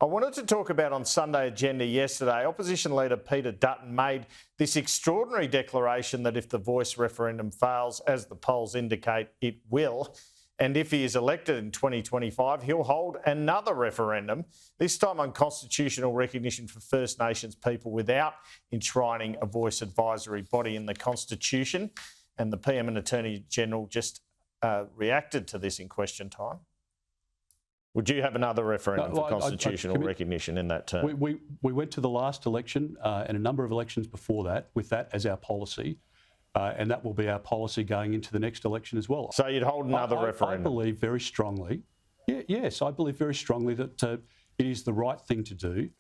I wanted to talk about on Sunday Agenda yesterday, Opposition Leader Peter Dutton made this extraordinary declaration that if the Voice referendum fails, as the polls indicate it will, and if he is elected in 2025, he'll hold another referendum, this time on constitutional recognition for First Nations people without enshrining a Voice advisory body in the Constitution. And the PM and Attorney General just reacted to this in question time. Would you have another referendum for constitutional recognition in that term? We went to the last election and a number of elections before that with that as our policy, and that will be our policy going into the next election as well. So you'd hold another referendum? I believe very strongly, yes, I believe very strongly that it is the right thing to do.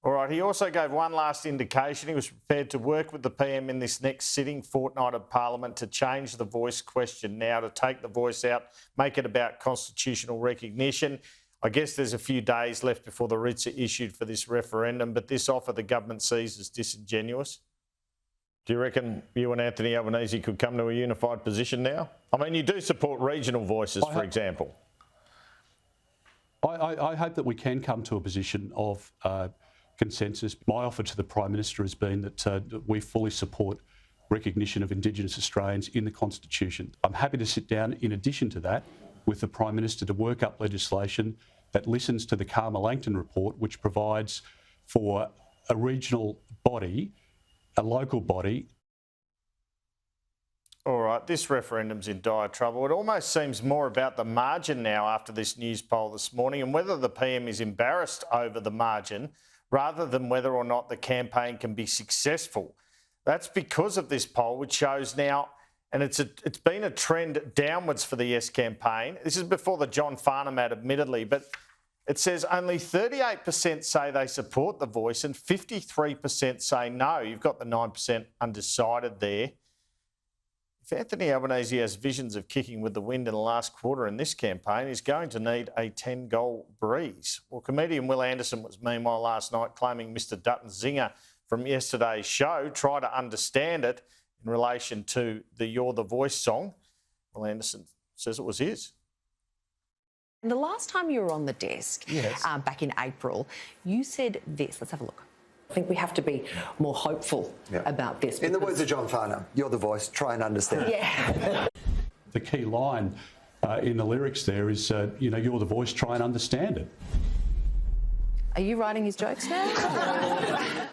All right, he also gave one last indication. He was prepared to work with the PM in this next sitting fortnight of Parliament to change the Voice question now, to take the Voice out, make it about constitutional recognition. I guess there's a few days left before the writs are issued for this referendum, but this offer the government sees as disingenuous. Do you reckon you and Anthony Albanese could come to a unified position now? I mean, you do support regional voices, for example. I hope that we can come to a position of consensus. My offer to the Prime Minister has been that we fully support recognition of Indigenous Australians in the Constitution. I'm happy to sit down, in addition to that, with the Prime Minister to work up legislation that listens to the Karma Langton report, which provides for a regional body, a local body. All right, this referendum's in dire trouble. It almost seems more about the margin now after this news poll this morning and whether the PM is embarrassed over the margin rather than whether or not the campaign can be successful. That's because of this poll, which shows now, and it's been a trend downwards for the Yes campaign. This is before the John Farnham ad, admittedly, but it says only 38% say they support the Voice and 53% say no. You've got the 9% undecided there. If Anthony Albanese has visions of kicking with the wind in the last quarter in this campaign, he's going to need a 10-goal breeze. Well, comedian Will Anderson was meanwhile last night claiming Mr Dutton's zinger from yesterday's show. Try to understand it in relation to the You're the Voice song. Will Anderson says it was his. And the last time you were on the desk, yes, back in April, you said this. Let's have a look. I think we have to be more hopeful about this. In the words of John Farnham, you're the voice, try and understand. Yeah. The key line in the lyrics there is, you're the voice, try and understand it. Are you writing his jokes now?